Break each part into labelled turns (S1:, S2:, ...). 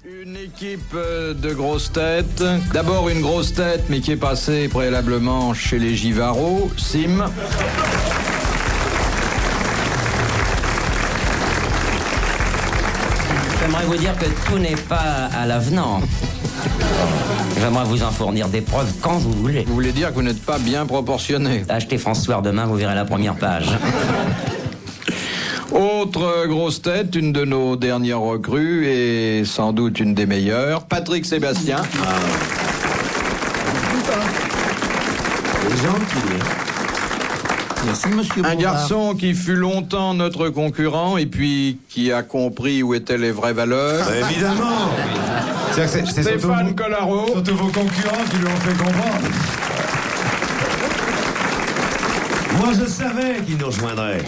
S1: Une équipe de grosses têtes. D'abord une grosse tête, mais qui est passée préalablement chez les Givaro, Sim.
S2: J'aimerais vous dire que tout n'est pas à l'avenant. J'aimerais vous en fournir des preuves quand vous voulez.
S1: Vous voulez dire que vous n'êtes pas bien proportionné.
S2: Achetez François demain, vous verrez la première page.
S1: Autre grosse tête, une de nos dernières recrues et sans doute une des meilleures, Patrick Sébastien.
S3: Merci, monsieur
S1: Un
S3: Bouvard.
S1: garçon qui fut longtemps notre concurrent et puis qui a compris où étaient les vraies valeurs.
S4: Évidemment. C'est
S1: Stéphane Collaro.
S4: surtout vos concurrents qui lui ont fait comprendre. Moi, je savais qu'il nous rejoindrait.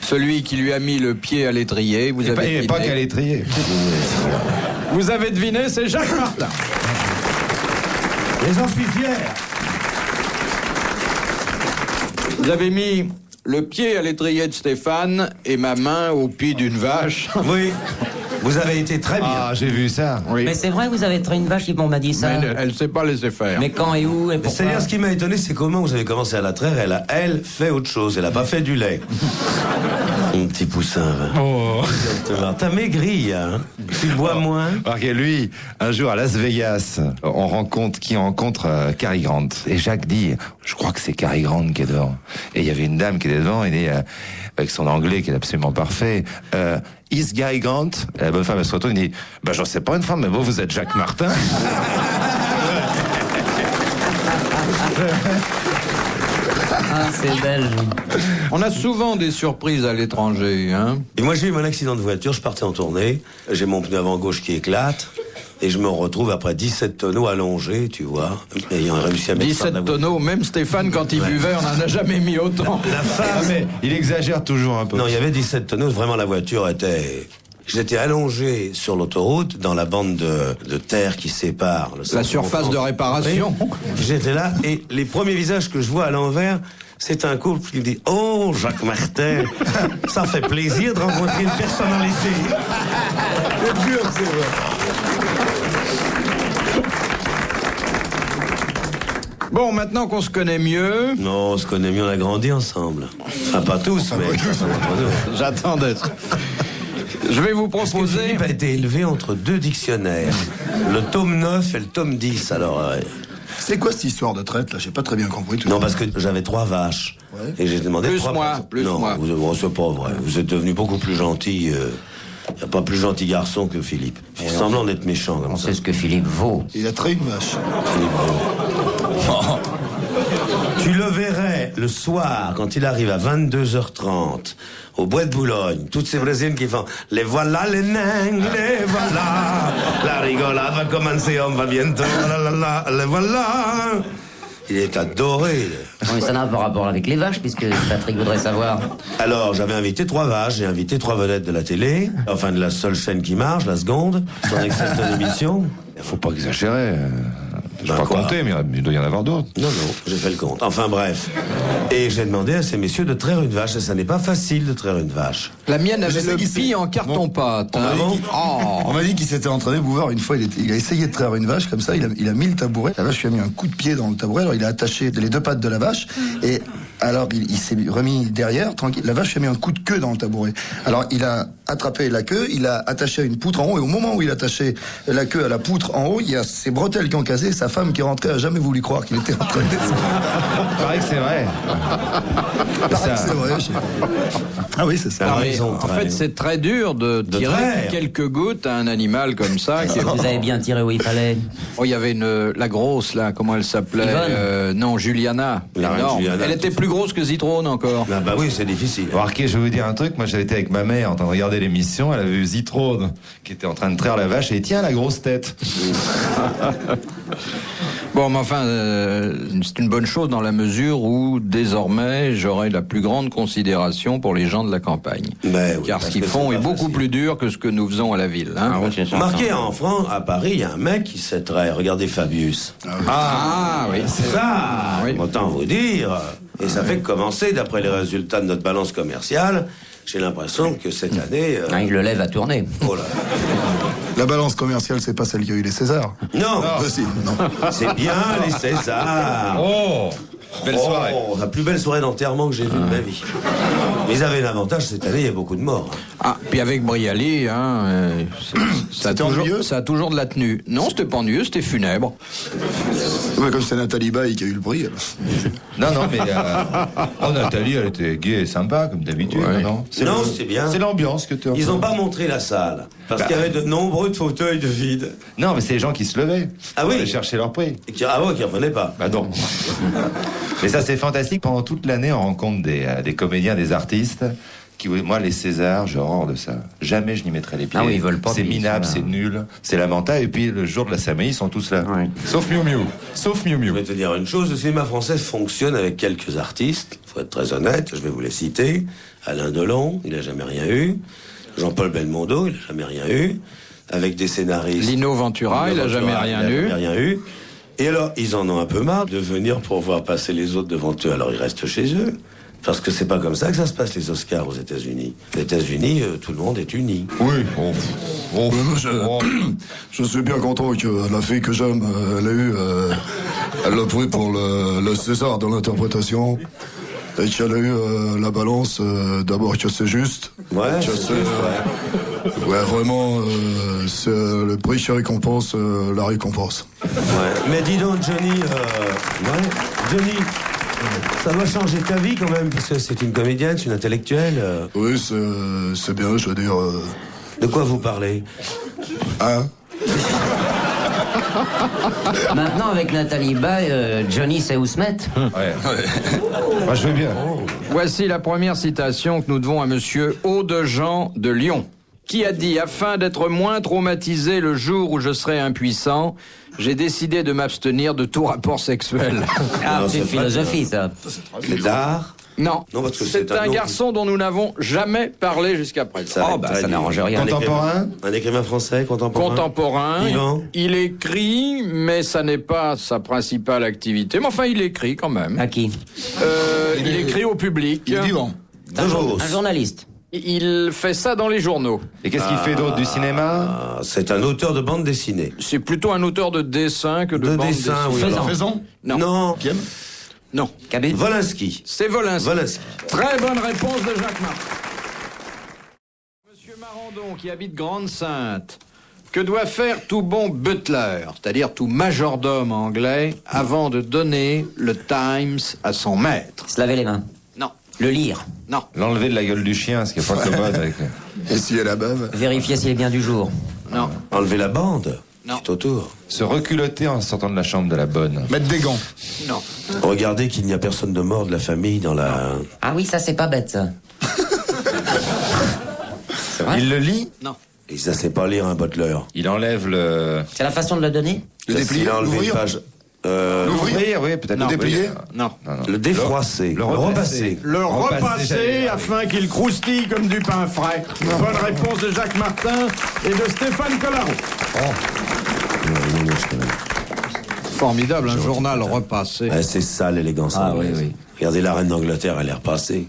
S1: Celui qui lui a mis le pied à l'étrier. Vous avez
S5: Et pas qu'à
S1: deviné.
S5: l'étrier.
S1: Vous avez deviné, c'est Jacques Martin.
S4: Et j'en suis fier.
S1: Vous avez mis le pied à l'étrier de Stéphane et ma main au pied d'une vache.
S4: Oui, vous avez été très bien.
S5: Ah, j'ai vu ça.
S1: Oui.
S2: Mais c'est vrai, vous avez traité une vache, on m'a dit ça.
S1: Mais elle ne s'est pas laissé faire.
S2: Mais quand et où et pourquoi?
S4: C'est-à-dire, ce qui m'a étonné, c'est comment vous avez commencé à la traire. Elle fait autre chose. Elle a pas fait du lait. Mon petit poussin, va.
S5: Oh.
S4: Exactement. T'as maigri, hein. Tu bois moins.
S5: Remarquez, lui, un jour à Las Vegas, on rencontre Cary Grant. Et Jacques dit, je crois que c'est Cary Grant qui est devant. Et il y avait une dame qui était devant, et dit, avec son anglais qui est absolument parfait, is Cary Grant? Et la bonne femme, elle se retourne et dit, bah, j'en sais pas une femme, mais vous êtes Jacques Martin.
S2: Ah, c'est belge.
S1: On a souvent des surprises à l'étranger, hein.
S4: Et moi, j'ai eu mon accident de voiture. Je partais en tournée. J'ai mon pneu avant gauche qui éclate. Et je me retrouve après 17 tonneaux allongés, tu vois, ayant réussi à mettre ça de
S1: 17
S4: la voiture.
S1: tonneaux, même Stéphane, quand il buvait, on n'en a jamais mis autant.
S4: La
S5: Ah,
S4: phase.
S5: mais il exagère toujours un peu.
S4: Non, il y avait 17 tonneaux. Vraiment, la voiture était... J'étais allongé sur l'autoroute, dans la bande de terre qui sépare... le
S1: La
S4: centre
S1: surface de
S4: France.
S1: réparation.
S4: Oui. J'étais là, et les premiers visages que je vois à l'envers, c'est un couple qui me dit « Oh, Jacques Martin, ça fait plaisir de rencontrer une personnalité. » Je jure, c'est vrai.
S1: Bon, maintenant qu'on se connaît mieux,
S4: Non, on se connaît mieux, on a grandi ensemble. Enfin, pas tous, mais entre nous.
S1: j'attendais. Je vais vous
S4: Parce que
S1: proposer...
S4: Philippe a été élevé entre deux dictionnaires. Le tome 9 et le tome 10, alors...
S3: C'est quoi cette histoire de traite, là? J'ai pas très bien compris tout
S4: Non,
S3: ça.
S4: parce que j'avais 3 vaches.
S3: Ouais.
S4: Et j'ai demandé
S1: Plus
S4: 3
S1: moi,
S4: personnes.
S1: plus
S4: non,
S1: moi.
S4: c'est pas vrai. Vous êtes devenu beaucoup plus gentil. Il n'y a pas plus gentil garçon que Philippe. Semblant d'être méchant comme
S2: On
S4: ça.
S2: sait ce que Philippe vaut.
S3: Il a traité une vache.
S4: Tu le verrais le soir, quand il arrive à 22h30, au Bois de Boulogne, toutes ces Brésiliennes qui font « Les voilà les nains, les voilà, la rigolade va commencer, on va bientôt, les voilà ». Il est adoré.
S2: Non, mais ça n'a pas rapport avec les vaches, puisque Patrick voudrait savoir.
S4: Alors, j'avais invité 3 vaches, j'ai invité 3 vedettes de la télé, enfin de la seule chaîne qui marche, la seconde, sur une excellente émission.
S5: Faut pas exagérer. Je
S4: Ben
S5: vais pas
S4: quoi
S5: compter, mais il doit y en avoir d'autres.
S4: Non, j'ai fait le compte. Enfin bref. Et j'ai demandé à ces messieurs de traire une vache, et ça n'est pas facile de traire une vache.
S1: La mienne avait
S3: Je sais
S1: le
S3: qui c'est.
S1: pis en carton-pâte.
S3: On m'a
S1: hein.
S3: dit qu'il-
S1: Oh.
S3: On m'a dit qu'il s'était entraîné, Bouvard, une fois, il a essayé de traire une vache, comme ça, il a mis le tabouret. La vache lui a mis un coup de pied dans le tabouret, alors il a attaché les 2 pattes de la vache, et alors il s'est remis derrière, tranquille. La vache lui a mis un coup de queue dans le tabouret. Alors il a attrapé la queue, il a attaché à une poutre en haut, et au moment où il a attaché la queue à la poutre en haut, il y a ses bretelles qui ont cassé, sa femme qui est rentrée a jamais voulu croire qu'il était en train de descendre.
S5: Pareil que c'est vrai.
S3: Pareil, c'est vrai. Ah oui, c'est ça.
S1: Non,
S4: Ah,
S1: mais
S4: ils ont
S1: en
S4: traire.
S1: fait, c'est très dur de tirer
S4: traire.
S1: quelques gouttes à un animal comme ça.
S2: Vous avez bien tiré où il fallait.
S1: Oh, il y avait la grosse, là, comment elle s'appelait?
S2: Yvonne.
S1: Non, Juliana.
S4: La reine
S1: Énorme.
S4: Juliana.
S1: Elle était plus grosse que Zitrone encore.
S4: Ah bah oui, c'est difficile.
S5: Remarquez, je vais vous dire un truc. Moi, j'avais été avec ma mère en train de regarder l'émission. Elle avait vu Zitrone qui était en train de traire la vache et tiens, la grosse tête.
S1: Bon, mais enfin, c'est une bonne chose dans la mesure où, désormais, j'aurai la plus grande considération pour les gens de la campagne.
S4: Mais oui,
S1: Car
S4: parce
S1: ce qu'ils
S4: que
S1: font
S4: c'est
S1: est
S4: pas
S1: beaucoup
S4: facile.
S1: plus dur que ce que nous faisons à la ville. Hein.
S4: Marqué en France, à Paris, il y a un mec qui sait traire. Regardez Fabius.
S1: Ah oui,
S4: Ça,
S1: Oui.
S4: autant vous dire. Et ça fait que commencer, d'après les résultats de notre balance commerciale, j'ai l'impression que cette année...
S2: Hein, il le lève à tourner.
S4: Oh là.
S3: La balance commerciale, c'est pas celle qui a eu les Césars.
S4: Non,
S3: Si, non.
S4: c'est bien les Césars.
S5: Oh, belle soirée.
S4: La plus belle soirée d'enterrement que j'ai vue de ma vie. Mais ils avaient l'avantage, cette année, il y a beaucoup de morts.
S1: Ah, puis avec Brialy, ça a toujours de la tenue. Non, c'était pas ennuyeux, c'était funèbre.
S3: Ouais, comme c'est Nathalie Baye qui a eu le prix.
S5: Non, mais Nathalie, elle était gaie et sympa, comme d'habitude.
S1: Ouais.
S5: Non,
S4: Non, c'est bien.
S5: C'est l'ambiance que tu
S4: Ils n'ont pas montré la salle, parce qu'il y avait de nombreux fauteuils de vide.
S5: Non, mais c'est les gens qui se levaient.
S4: Ah oui.
S5: Pour aller chercher leur prix.
S4: Et qui revenaient pas.
S5: Bah non. Mais ça, c'est fantastique. Pendant toute l'année, on rencontre des comédiens, des artistes. Moi, les Césars, j'ai horreur de ça. Jamais je n'y mettrai les pieds.
S2: Ah oui, ils veulent pas.
S5: C'est minable, c'est nul, c'est lamentable. Et puis, le jour de la cérémonie, ils sont tous là.
S2: Ouais.
S5: Sauf Miu Miu.
S4: Je vais te dire une chose, le cinéma français fonctionne avec quelques artistes, il faut être très honnête, je vais vous les citer. Alain Delon, il n'a jamais rien eu. Jean-Paul Belmondo, il n'a jamais rien eu. Avec des scénaristes.
S1: Lino Ventura, il a jamais rien eu.
S4: Et alors, ils en ont un peu marre de venir pour voir passer les autres devant eux, alors ils restent chez eux. Parce que c'est pas comme ça que ça se passe, les Oscars aux États-Unis. Aux États-Unis, tout le monde est uni.
S3: Oui, je suis bien content que la fille que j'aime, elle a pris pour le César de l'interprétation. Et qu'elle a eu la balance, d'abord que c'est juste.
S4: Ouais,
S3: que
S4: c'est juste,
S3: ouais, vraiment, c'est le prix qui récompense la récompense.
S4: Ouais. Mais dis donc, Johnny, Johnny, ça doit changer ta vie quand même, parce que c'est une comédienne, c'est une intellectuelle.
S3: Oui, c'est bien, je veux dire...
S4: De quoi vous parlez?
S3: Hein?
S2: Maintenant, avec Nathalie Baye, Johnny sait où se mettre.
S5: Ouais. Moi, je veux bien.
S1: Voici la première citation que nous devons à monsieur Audejean de Lyon, qui a dit « Afin d'être moins traumatisé le jour où je serai impuissant, j'ai décidé de m'abstenir de tout rapport sexuel.
S2: Ah,
S4: Non,
S2: c'est
S4: c'est
S2: philosophie, ça.
S4: C'est d'art. »
S1: Non,
S4: Non, parce que
S1: c'est
S4: c'est un
S1: un
S4: nom
S1: garçon dont nous n'avons jamais parlé jusqu'à présent.
S2: Oh, bah, ça n'arrange rien.
S5: Contemporain?
S4: Un écrivain français, contemporain.
S1: Contemporain,
S4: Vivant.
S1: il écrit, mais ça n'est pas sa principale activité. Mais enfin, il écrit quand même.
S2: À qui?
S1: Il écrit au public.
S3: Il est vivant.
S4: De Vos.
S2: Un journaliste.
S1: Il fait ça dans les journaux.
S5: Et qu'est-ce qu'il fait d'autre? Du cinéma?
S4: Ah, c'est un auteur de bande dessinée.
S1: C'est plutôt un auteur de dessin que de
S4: De
S1: bande
S4: dessin,
S1: dessinée.
S4: oui.
S2: Faisan.
S3: Faison?
S1: Non.
S4: Non.
S1: Non.
S2: Cabine.
S4: Volinsky.
S1: C'est Volinsky.
S4: Volinsky.
S1: Très bonne réponse de Jacques Martin. Monsieur Marandon, qui habite Grande-Sainte, que doit faire tout bon butler, c'est-à-dire tout majordome anglais, avant de donner le Times à son maître?
S2: Se laver les mains.
S1: Non.
S2: Le lire.
S1: Non.
S5: L'enlever de la gueule du chien, ce qui est pas commode avec...
S3: Et si elle a bave?
S2: Vérifier s'il est bien du jour.
S1: Non.
S4: Enlever la bande.
S1: Non.
S4: Tout autour.
S5: Se reculotter en sortant de la chambre de la bonne.
S3: Mettre des gants.
S1: Non.
S4: Regardez qu'il n'y a personne de mort de la famille dans la...
S2: Ah oui, ça, c'est pas bête, ça. C'est vrai?
S5: Il le lit,
S1: Non.
S4: Et ça, c'est pas lire un butler.
S5: il enlève le...
S2: C'est la façon de le donner?
S3: Le déplier,
S4: Il a enlevé une
S3: l'ouvrir.
S4: page.
S5: L'ouvrir, oui, peut-être
S1: Non.
S5: le déplier.
S1: Non.
S4: Le défroisser.
S5: Le repasser.
S1: Le
S5: Repasser,
S1: repasser
S5: j'allais dire.
S1: afin qu'il croustille comme du pain frais. Bonne réponse de Jacques Martin et de Stéphane Collaro. Formidable, un journal repassé.
S4: Ouais, c'est ça l'élégance
S2: Ah,
S4: anglaise.
S2: oui, oui.
S4: Regardez la reine d'Angleterre, elle est repassée.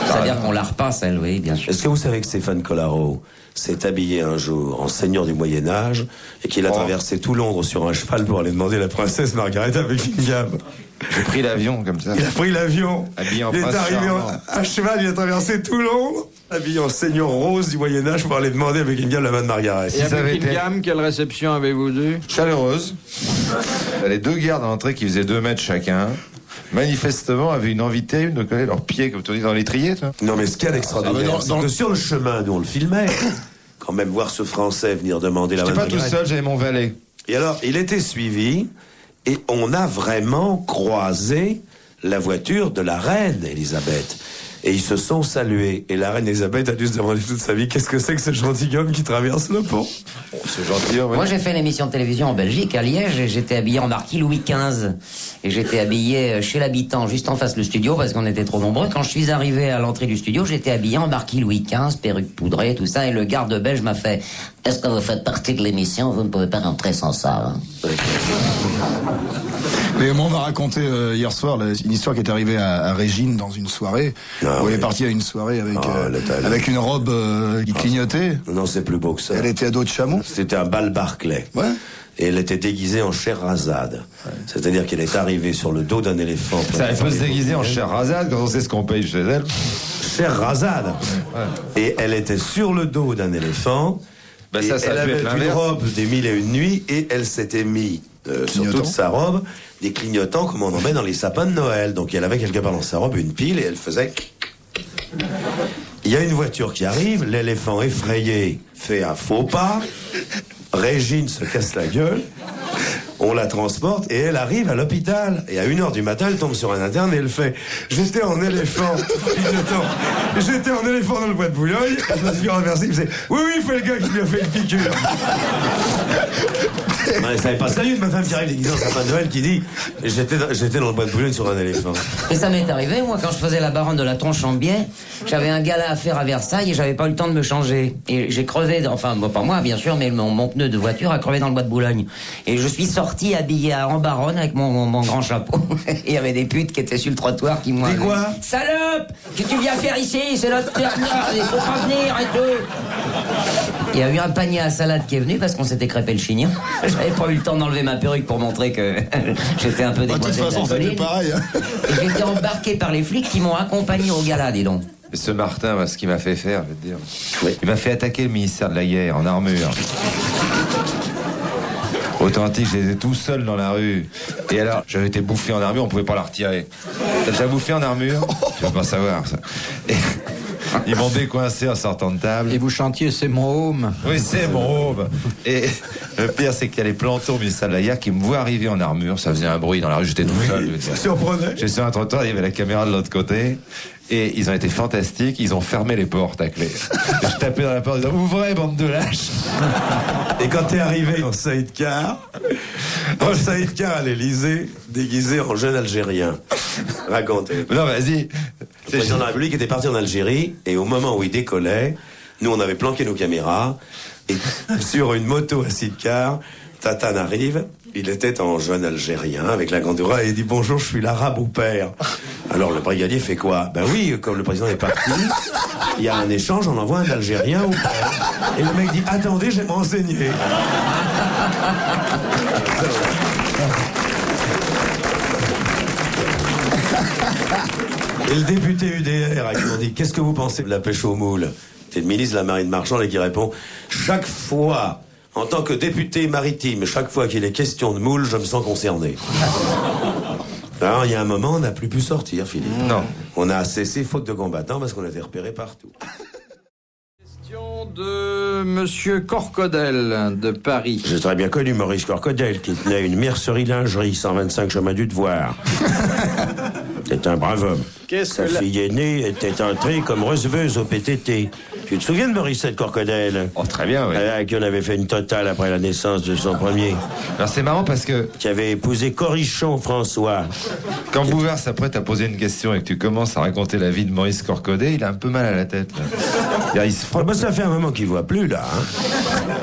S2: C'est-à-dire qu'on la repasse, elle, oui, bien sûr.
S4: Est-ce que vous savez que Stéphane Collaro s'est habillé un jour en seigneur du Moyen-Âge et qu'il a traversé tout Londres sur un cheval pour aller demander la princesse Margaret à Buckingham?
S5: J'ai pris l'avion comme ça.
S4: Il a pris l'avion.
S5: Habillé en
S4: Il est
S5: prince
S4: arrivé
S5: charmant.
S4: à cheval, il a traversé tout Londres, habillé en seigneur rose du Moyen-Âge pour aller demander à Buckingham la main de Margaret.
S1: Et à
S5: ça avait été-
S1: Buckingham, quelle réception avez-vous eue?
S5: Chaleureuse. Les deux gardes à l'entrée qui faisaient 2 mètres chacun, manifestement avaient une envie terrible de coller leurs pieds, comme tu dis, dans l'étrier, toi.
S4: Non, mais ce qu'il y a d'extraordinaire,
S3: Ah, mais
S4: c'est que sur le chemin, nous on le filmait, quand même voir ce Français venir demander la main
S5: J'étais
S4: de
S5: pas tout
S4: Margaret.
S5: seul, j'avais mon valet.
S4: Et alors, il était suivi, et on a vraiment croisé la voiture de la reine Elisabeth. Et ils se sont salués. Et la reine Elisabeth a dû se demander toute sa vie, qu'est-ce que c'est que ce gentilhomme qui traverse le pont?
S5: C'est gentil, ouais.
S2: Moi, j'ai fait une émission de télévision en Belgique, à Liège, et j'étais habillé en marquis Louis XV. Et j'étais habillé chez l'habitant, juste en face du studio, parce qu'on était trop nombreux. Quand je suis arrivé à l'entrée du studio, j'étais habillé en marquis Louis XV, perruque poudrée, tout ça, et le garde belge m'a fait Est-ce que vous faites partie de l'émission? Vous ne pouvez pas rentrer sans ça. Hein.
S3: Mais moi, on m'a raconté hier soir une histoire qui est arrivée à Régine dans une soirée. Où elle est partie à une soirée avec une robe qui clignotait.
S4: Non, c'est plus beau que ça.
S3: Elle était à dos de chameau.
S4: C'était un bal Barclay.
S3: Ouais.
S4: Et elle était déguisée en Scheherazade. Ouais. C'est-à-dire qu'elle est arrivée sur le dos d'un éléphant.
S5: Ça, elle peut se déguiser en Scheherazade quand on sait ce qu'on paye chez elle.
S4: Scheherazade. Ouais. Et elle était sur le dos d'un éléphant.
S5: Bah ça
S4: elle avait une
S5: l'inverse.
S4: robe des 1001 nuits et elle s'était mis sur toute sa robe des clignotants comme on en met dans les sapins de Noël. Donc elle avait quelque part dans sa robe une pile et elle faisait... Il y a une voiture qui arrive, l'éléphant effrayé fait un faux pas, Régine se casse la gueule, on la transporte et elle arrive à l'hôpital. Et à 1h du matin, elle tombe sur un interne et elle fait « J'étais en éléphant, j'étais en éléphant dans le bois de Boulogne. » Je me suis renversé, il faisait « Oui, oui, il fait le gars qui lui a fait une piqûre. » Non, ça n'est pas sérieux de ma femme qui arrive déguisée en sapin de Noël qui dit « J'étais dans le bois de Boulogne sur un éléphant. »
S2: Et ça m'est arrivé, moi, quand je faisais la baronne de la tronche en biais, j'avais un gala à faire à Versailles et j'avais pas eu le temps de me changer. Et j'ai crevé, enfin, bon, pas moi, bien sûr, mais mon pneu de voiture a crevé dans le bois de Boulogne. Et je suis sorti habillé en baronne avec mon grand chapeau. Et il y avait des putes qui étaient sur le trottoir qui m'ont...
S4: Dis quoi?
S2: Salope! Qu'est-ce que tu viens faire ici? C'est notre territoire, il faut pas venir et tout. Il y a eu un panier à salade qui est venu parce qu'on s'était crêpé le chignon. J'avais pas eu le temps d'enlever ma perruque pour montrer que j'étais un peu dégoûté.
S3: De toute façon, c'était pareil. Hein.
S2: Et j'ai été embarqué par les flics qui m'ont accompagné au gala, dis donc.
S5: Et ce Martin, ce qu'il m'a fait faire, je vais te dire. Oui. Il m'a fait attaquer le ministère de la Guerre en armure. Authentique, j'étais tout seul dans la rue. Et alors, j'avais été bouffé en armure, on pouvait pas la retirer. T'as déjà bouffé en armure? Tu vas pas savoir ça. Et ils m'ont décoincé en sortant de table.
S1: Et vous chantiez C'est mon home.
S5: Oui, c'est mon home. Et le pire, c'est qu'il y a les plantons au ministère de la Guerre qui me voient arriver en armure. Ça faisait un bruit dans la rue, j'étais tout seul.
S4: Surprenait.
S5: J'étais sur un trottoir, il y avait la caméra de l'autre côté. Et ils ont été fantastiques, ils ont fermé les portes à clé. Et je tapais dans la porte en disant « Ouvrez, bande de lâches !»
S4: Et quand t'es arrivé en sidecar à l'Élysée, déguisé en jeune Algérien, racontez.
S5: Non, vas-y.
S4: Le président de la République était parti en Algérie, et au moment où il décollait, nous on avait planqué nos caméras, et sur une moto à sidecar, Tatane arrive, il était en jeune Algérien avec la gandoura et il dit « Bonjour, je suis l'arabe au père ». Alors le brigadier fait quoi? Ben oui, comme le président est parti, il y a un échange, on envoie un Algérien au père. Et le mec dit « Attendez, je vais me renseigner ». Et le député UDR à qui on dit « Qu'est-ce que vous pensez de la pêche aux moules ?» C'est le ministre de la Marine Marchand et qui répond « Chaque fois... En tant que député maritime, chaque fois qu'il est question de moules, je me sens concerné. » Alors, il y a un moment, on n'a plus pu sortir, Philippe.
S5: Non.
S4: On a cessé faute de combattants parce qu'on a été repérés partout.
S1: Question de Monsieur Corcodel de Paris.
S4: J'ai très bien connu Maurice Corcodel, qui tenait une mercerie lingerie, 125 chemin du Devoir. C'est un brave homme. Sa fille aînée était entrée comme receveuse au PTT. Tu te souviens de Maurice Corcodel?
S5: Oh, très bien, oui.
S4: Qui en avait fait une totale après la naissance de son premier.
S5: Alors, c'est marrant parce que...
S4: Qui avait épousé Corrichon François.
S5: Quand Bouvard s'apprête à poser une question et que tu commences à raconter la vie de Maurice Corcodet, il a un peu mal à la tête, là. Il se frotte.
S4: Ça fait un moment qu'il voit plus, là. Hein.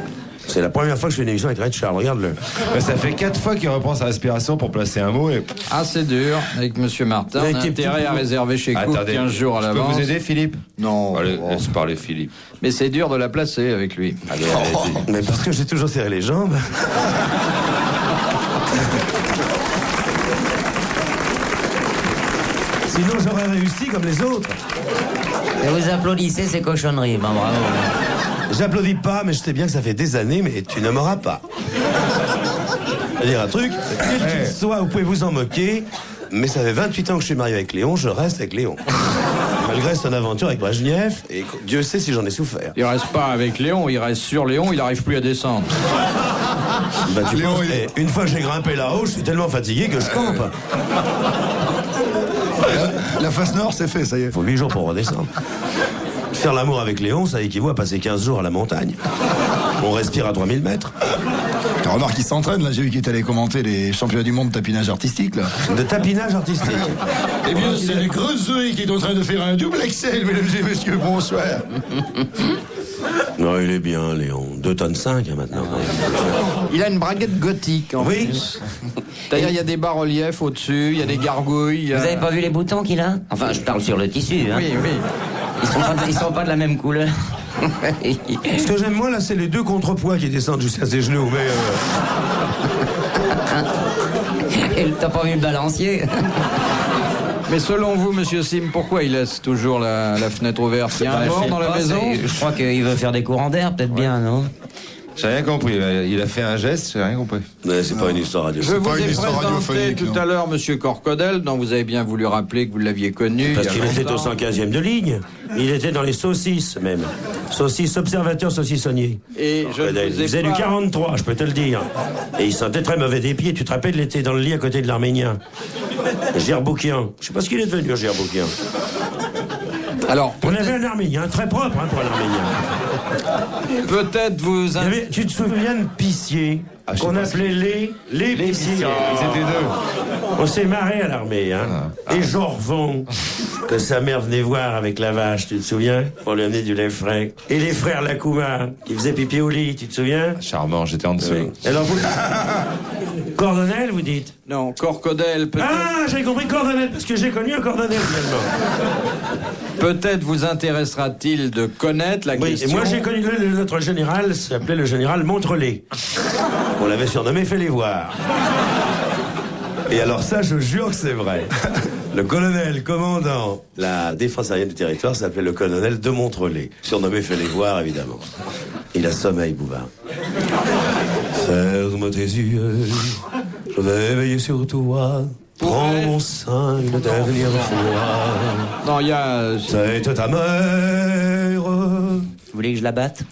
S4: C'est la première fois que je fais une émission avec Red Charles, regarde-le.
S5: Ça fait 4 fois qu'il reprend sa respiration pour placer un mot et...
S1: Ah, c'est dur, avec Monsieur Martin. On a intérêt à réserver chez Cook 15 jours à l'avance.
S5: Je peux vous aider, Philippe?
S1: Non.
S5: Allez, laisse parler, Philippe.
S1: Mais c'est dur de la placer avec lui.
S5: Allez,
S4: Mais parce que j'ai toujours serré les jambes. Sinon, j'aurais réussi comme les autres.
S2: Et vous applaudissez ces cochonneries, ben bravo.
S4: J'applaudis pas, mais je sais bien que ça fait des années, mais tu ne m'auras pas. Je vais dire un truc, quel qu'il soit, vous pouvez vous en moquer, mais ça fait 28 ans que je suis marié avec Léon, je reste avec Léon. Malgré son aventure avec Brejnev, et Dieu sait si j'en ai souffert.
S1: Il reste pas avec Léon, il reste sur Léon, il n'arrive plus à descendre.
S4: Bah, une fois que j'ai grimpé là-haut, je suis tellement fatigué que je campe.
S3: La face nord, c'est fait, ça y est.
S4: Il faut 8 jours pour redescendre. Faire l'amour avec Léon, ça équivaut à passer 15 jours à la montagne. On respire à 3000 mètres.
S3: Tu remarques qu'il s'entraîne, là, j'ai vu qu'il est allé commenter les championnats du monde de tapinage artistique, là.
S4: De tapinage artistique.
S3: Eh bien, c'est les Grosouilles qui est en train de faire un double Excel, mesdames et messieurs, bonsoir.
S4: Non, il est bien, Léon. 2,5 tonnes hein, maintenant.
S1: Il a une braguette gothique, en
S4: Oui.
S1: plus. D'ailleurs, il y a des bas-reliefs au-dessus, il y a des gargouilles.
S2: Vous avez pas vu les boutons qu'il a? Enfin, je parle sur le tissu, hein.
S1: Oui, oui.
S2: Ils sont pas de la même couleur.
S4: Ce que j'aime moi là, c'est les 2 contrepoids qui descendent jusqu'à ses genoux. Mais
S2: Et t'as pas vu le balancier?
S1: Mais selon vous, monsieur Sim, pourquoi il laisse toujours la fenêtre ouverte? Il y a un
S2: Bah,
S1: mort
S2: je sais
S1: dans la
S2: pas,
S1: maison?
S2: Je crois qu'il veut faire des courants d'air, peut-être bien, non?
S5: J'ai rien compris. Il a fait un geste, j'ai rien compris.
S4: mais c'est pas une histoire
S1: Je
S4: radiophonique.
S1: vous
S3: pas
S1: ai
S3: une histoire
S1: présenté
S3: radiophonique,
S1: tout
S3: non.
S1: à l'heure Monsieur Corcodel, dont vous avez bien voulu rappeler que vous l'aviez connu.
S4: Parce
S1: il y a
S4: qu'il était au
S1: longtemps.
S4: 115e de ligne. Il était dans les saucisses, même. Saucisses, observateur saucissonnier.
S1: Et je ne
S4: Il
S1: vous ai
S4: faisait du
S1: pas...
S4: 43, je peux te le dire. Et il sentait très mauvais des pieds. Tu te rappelles, il était dans le lit à côté de l'Arménien. Gerboukian. Je sais pas ce qu'il est devenu, Gerboukian.
S1: Alors,
S4: On avait un Arménien, très propre hein, pour un Arménien.
S1: peut-être vous...
S4: Il y avait- tu te souviens de Pissier, qu'on appelait les Pissiers.
S5: Ils étaient 2.
S4: On s'est marré à l'armée, hein. Et Jorvon, que sa mère venait voir avec la vache, tu te souviens? Pour lui amener du lait frais. Et les frères Lacouma, qui faisaient pipi au lit, tu te souviens?
S5: Charmant, j'étais en dessous.
S4: Oui. Alors vous... Cordonnel, vous dites?
S1: Non, Corcodel, peut-être...
S4: Ah, j'ai compris Cordonnel, parce que j'ai connu un Cordonnel, finalement.
S1: Peut-être vous intéressera-t-il de connaître la
S4: Oui, et
S1: question.
S4: moi j'ai connu notre général, s'appelait le général Montrelet. On l'avait surnommé Fais-les voir. Et alors ça, je jure que c'est vrai. Le colonel commandant la défense aérienne du territoire s'appelait le colonel de Montrelet. Surnommé Fais-les voir, évidemment. Il a sommeil, Bouvard. Ferme tes yeux, je vais veiller sur toi. Prends mon sein une dernière fois.
S1: Non, il y a...
S4: C'est ta mère.
S2: Vous voulez que je la batte?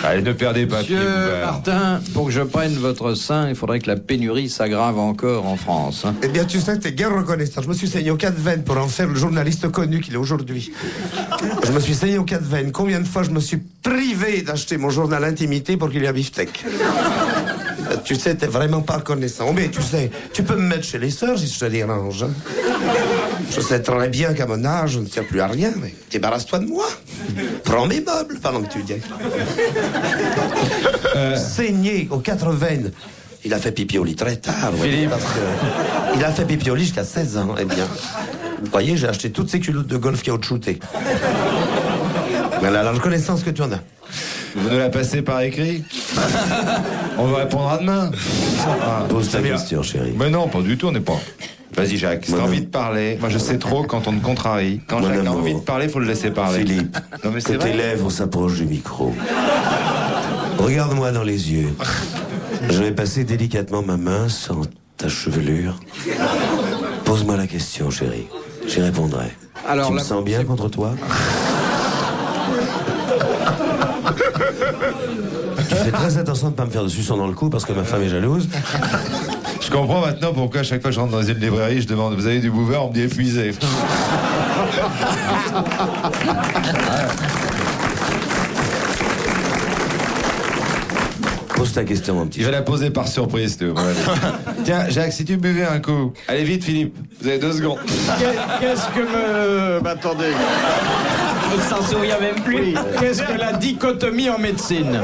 S5: Allez, ne perdez pas pied,
S1: Monsieur
S5: Bouvard.
S1: Martin, pour que je prenne votre sein, il faudrait que la pénurie s'aggrave encore en France. Hein.
S6: Eh bien, tu sais, t'es bien reconnaissant. Je me suis saigné aux 4 veines pour en faire le journaliste connu qu'il est aujourd'hui. Je me suis saigné aux 4 veines. Combien de fois je me suis privé d'acheter mon journal Intimité pour qu'il y ait un beefsteak? Tu sais, t'es vraiment pas reconnaissant. Mais tu sais, tu peux me mettre chez les sœurs si je te dérange. Hein. Je sais très bien qu'à mon âge, je ne sers plus à rien, mais débarrasse-toi de moi. Prends mes meubles pendant que tu viens. Saigné aux 4 veines. Il a fait pipi au lit très tard, oui,
S5: Philippe.
S6: parce que il a fait pipi au lit jusqu'à 16 ans. Eh bien, vous voyez, j'ai acheté toutes ces culottes de golf caoutchoutées. Voilà la reconnaissance que tu en as.
S5: Vous nous la passez par écrit? On vous répondra demain.
S4: Pose ta question, chérie.
S5: Mais non, pas du tout, on n'est pas... Vas-y, Jacques, si t'as
S4: Mon
S5: envie
S4: amour.
S5: de parler, moi je sais trop quand on te contrarie. Quand
S4: Mon
S5: Jacques a
S4: amour.
S5: envie de parler, faut le laisser parler.
S4: Philippe,
S5: Non mais
S4: que
S5: c'est
S4: tes
S5: vrai.
S4: lèvres s'approchent du micro. Regarde-moi dans les yeux. Je vais passer délicatement ma main sur ta chevelure. Pose-moi la question, chérie. J'y répondrai.
S1: Alors,
S4: tu me
S1: la-
S4: sens bien contre toi? Tu fais très attention de ne pas me faire de suçon dans le cou parce que ma femme est jalouse.
S5: Je comprends maintenant pourquoi à chaque fois que je rentre dans une librairie, je demande, vous avez du Bouvard, on me dit épuisé.
S4: Pose ta question, mon petit.
S5: Je vais la poser par surprise, tu vois. Tiens, Jacques, si tu buvais un coup. Allez vite, Philippe, vous avez 2 secondes.
S1: Qu'est-ce que me... Bah, attendez.
S2: Il s'en souvient même plus.
S1: Oui. Qu'est-ce que la dichotomie en médecine?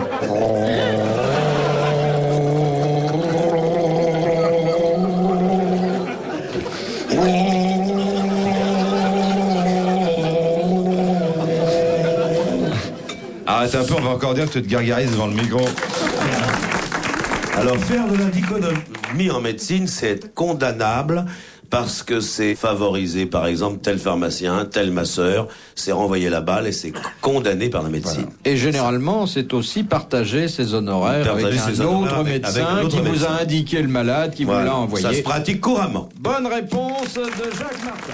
S5: Arrête un peu, on va encore dire que tu te gargarises devant le micro.
S4: Alors, faire de la dichotomie en médecine, c'est être condamnable parce que c'est favoriser, par exemple, tel pharmacien, tel masseur, c'est renvoyer la balle et c'est condamné par la médecine.
S1: Et généralement, c'est aussi partager ses honoraires avec
S4: Partager
S1: un
S4: ses honoraires
S1: autre
S4: avec
S1: médecin
S4: un autre
S1: qui vous
S4: médecin.
S1: a indiqué le malade, qui vous l'a
S4: Voilà.
S1: envoyé.
S4: Ça se pratique couramment.
S1: Bonne réponse de Jacques Martin.